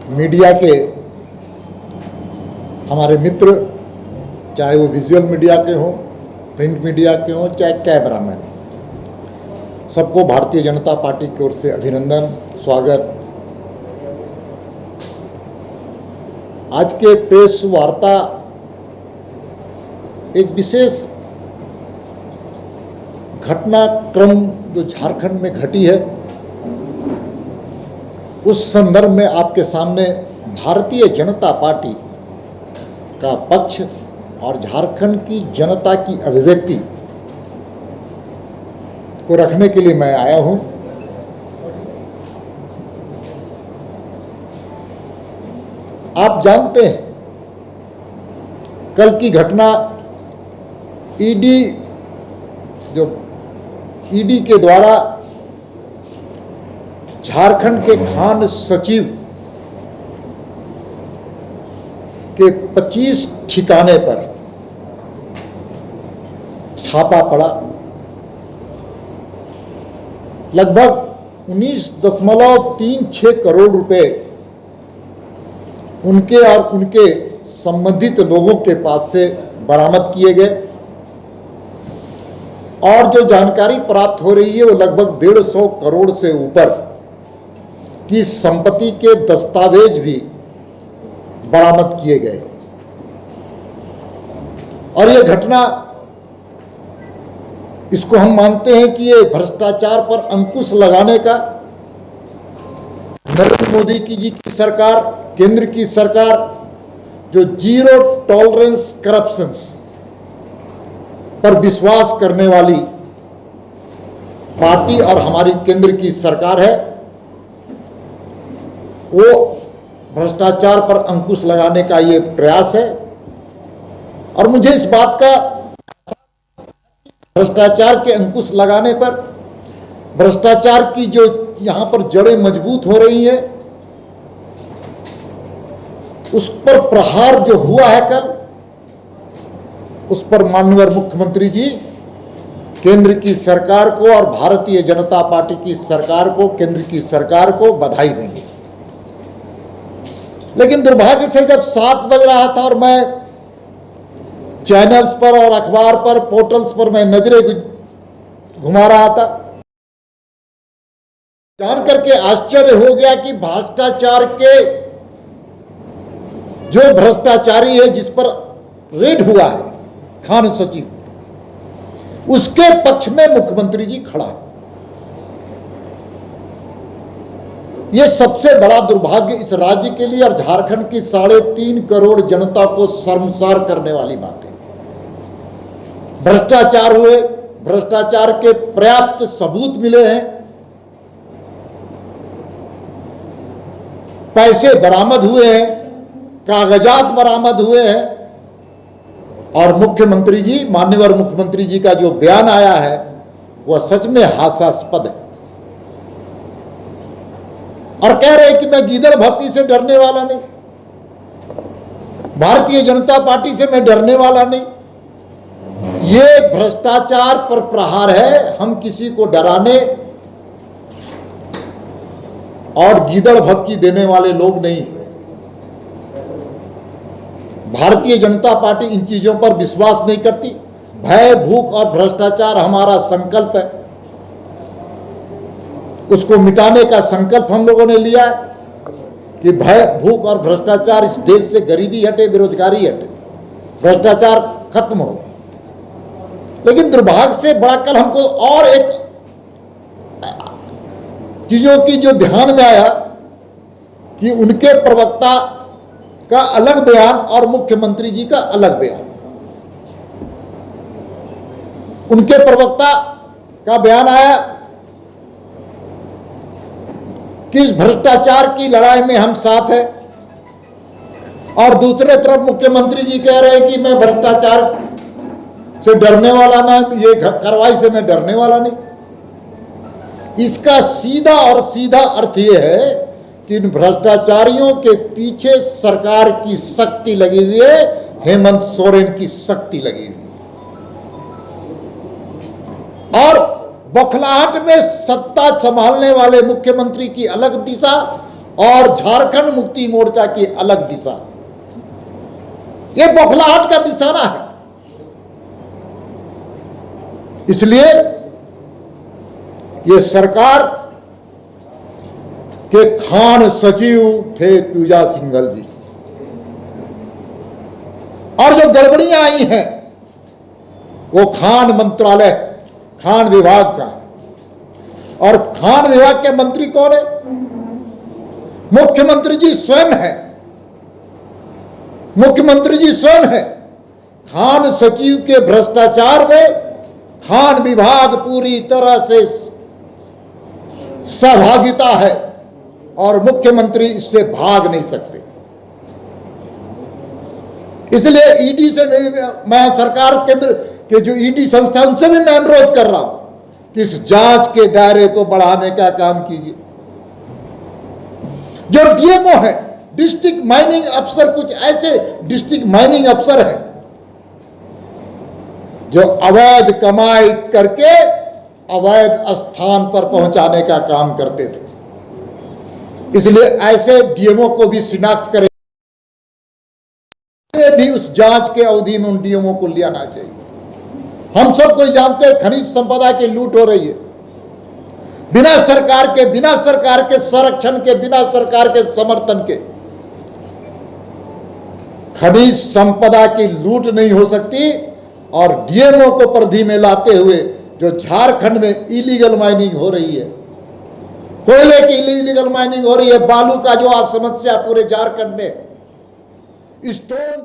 Media के हमारे मित्र, चाहे वो विजुअल मीडिया के हों, प्रिंट मीडिया के हों, चाहे कैमरा मैन, सबको भारतीय जनता पार्टी की ओर से अभिनंदन, स्वागत। आज के प्रेस वार्ता एक विशेष घटनाक्रम जो झारखंड में घटी है, उस संदर्भ में आपके सामने भारतीय जनता पार्टी का पक्ष और झारखंड की जनता की अभिव्यक्ति को रखने के लिए मैं आया हूं। आप जानते हैं, कल की घटना ईडी के द्वारा झारखंड के खान सचिव के 25 ठिकाने पर छापा पड़ा। लगभग 19.36 करोड़ रुपए उनके और उनके संबंधित लोगों के पास से बरामद किए गए और जो जानकारी प्राप्त हो रही है वो लगभग 150 करोड़ से ऊपर की संपत्ति के दस्तावेज भी बरामद किए गए। और ये घटना, इसको हम मानते हैं कि ये भ्रष्टाचार पर अंकुश लगाने का नरेंद्र मोदी जी की सरकार, केंद्र की सरकार, जो जीरो टॉलरेंस करप्शंस पर विश्वास करने वाली पार्टी और हमारी केंद्र की सरकार है, वो भ्रष्टाचार पर अंकुश लगाने का ये प्रयास है। और मुझे इस बात का, भ्रष्टाचार के अंकुश लगाने पर, भ्रष्टाचार की जो यहां पर जड़ें मजबूत हो रही हैं, उस पर प्रहार जो हुआ है कल, उस पर माननीय मुख्यमंत्री जी केंद्र की सरकार को और भारतीय जनता पार्टी की सरकार को, केंद्र की सरकार को बधाई देंगे। लेकिन दुर्भाग्य से जब 7 बज रहा था और मैं चैनल्स पर और अखबार पर, पोर्टल्स पर मैं नजरें घुमा रहा था, जान करके आश्चर्य हो गया कि भ्रष्टाचार के जो भ्रष्टाचारी है, जिस पर रेड हुआ है, खान सचिव, उसके पक्ष में मुख्यमंत्री जी खड़ा है। यह सबसे बड़ा दुर्भाग्य इस राज्य के लिए और झारखंड की 3.5 करोड़ जनता को शर्मसार करने वाली बात है। भ्रष्टाचार हुए, भ्रष्टाचार के पर्याप्त सबूत मिले हैं, पैसे बरामद हुए हैं, कागजात बरामद हुए हैं, और मुख्यमंत्री जी, माननीय मुख्यमंत्री जी का जो बयान आया है वह सच में हास्यास्पद है। और कह रहे हैं कि मैं गीदड़ भक्ति से डरने वाला नहीं, भारतीय जनता पार्टी से मैं डरने वाला नहीं। ये भ्रष्टाचार पर प्रहार है। हम किसी को डराने और गीदड़ भक्ति देने वाले लोग नहीं। भारतीय जनता पार्टी इन चीजों पर विश्वास नहीं करती। भय, भूख और भ्रष्टाचार हमारा संकल्प है, उसको मिटाने का संकल्प हम लोगों ने लिया है कि भय, भूख और भ्रष्टाचार, इस देश से गरीबी हटे, बेरोजगारी हटे, भ्रष्टाचार खत्म हो। लेकिन दुर्भाग्य से बड़ा कल हमको और एक चीजों की जो ध्यान में आया कि उनके प्रवक्ता का अलग बयान और मुख्यमंत्री जी का अलग बयान। उनके प्रवक्ता का बयान आया कि इस भ्रष्टाचार की लड़ाई में हम साथ हैं, और दूसरे तरफ मुख्यमंत्री जी कह रहे हैं कि मैं भ्रष्टाचार से डरने वाला ना, ये कार्रवाई से मैं डरने वाला नहीं। इसका सीधा और सीधा अर्थ यह है कि इन भ्रष्टाचारियों के पीछे सरकार की शक्ति लगी हुई है, हेमंत सोरेन की शक्ति लगी हुई है। और बौखलाहट में सत्ता संभालने वाले मुख्यमंत्री की अलग दिशा और झारखंड मुक्ति मोर्चा की अलग दिशा। ये बौखलाहट का निशाना है। इसलिए ये सरकार के खान सचिव थे पूजा सिंघल जी, और जो गड़बड़ियां आई हैं वो खान मंत्रालय, खान विभाग का है। और खान विभाग के मंत्री कौन है? मुख्यमंत्री जी स्वयं है। मुख्यमंत्री जी स्वयं है। खान सचिव के भ्रष्टाचार में खान विभाग पूरी तरह से सहभागिता है और मुख्यमंत्री इससे भाग नहीं सकते। इसलिए ईडी से मैं सरकार केंद्र के जो ईडी संस्था उनसे भी मैं अनुरोध कर रहा हूं कि इस जांच के दायरे को बढ़ाने का काम कीजिए। जो डीएमओ है, डिस्ट्रिक्ट माइनिंग अफसर, कुछ ऐसे डिस्ट्रिक्ट माइनिंग अफसर हैं जो अवैध कमाई करके अवैध स्थान पर पहुंचाने का काम करते थे। इसलिए ऐसे डीएमओ को भी शिनाख्त करें, भी उस जांच के अवधि में उन डीएमओ को लियाना चाहिए। हम सब कोई जानते हैं खनिज संपदा की लूट हो रही है, बिना सरकार के संरक्षण के, बिना सरकार के समर्थन के खनिज संपदा की लूट नहीं हो सकती। और डीएमओ को परिधि में लाते हुए जो झारखंड में इलीगल माइनिंग हो रही है, कोयले की इलीगल माइनिंग हो रही है, बालू का जो आज समस्या पूरे झारखंड में, स्टोन